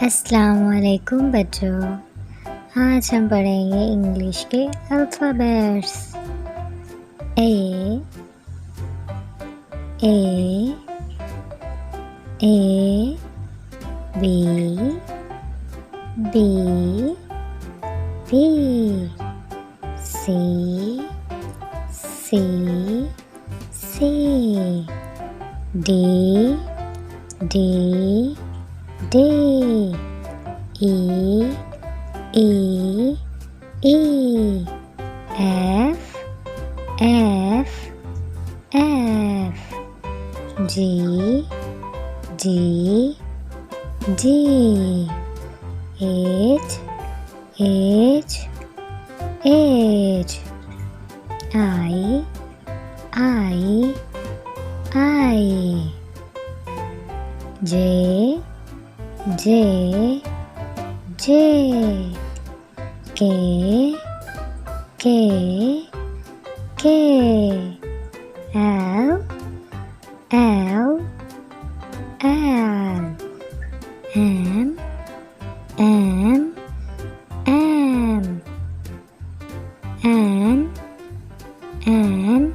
अस्सलामुअलैकुम बच्चों। आज हम पढ़ेंगे इंग्लिश के alphabets. A A A B B B C C C D D D E E E F F F G G G H H H I I I J J J K K K L L L M M M N N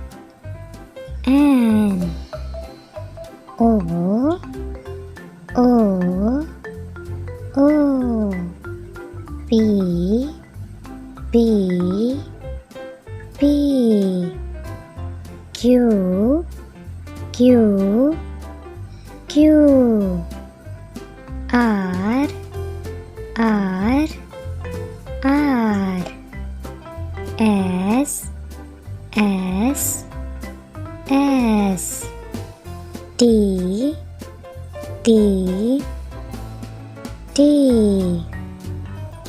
N O O O P P P Q Q Q R R R S S S T T T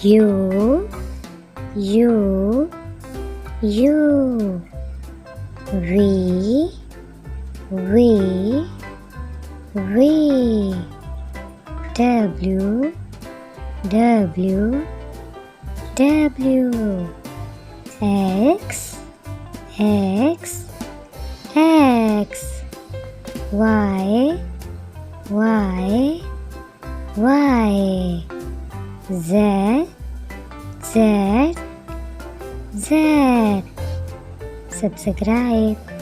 U U U V V V W W W X X X Y Y Y Z Z Z Subscribe.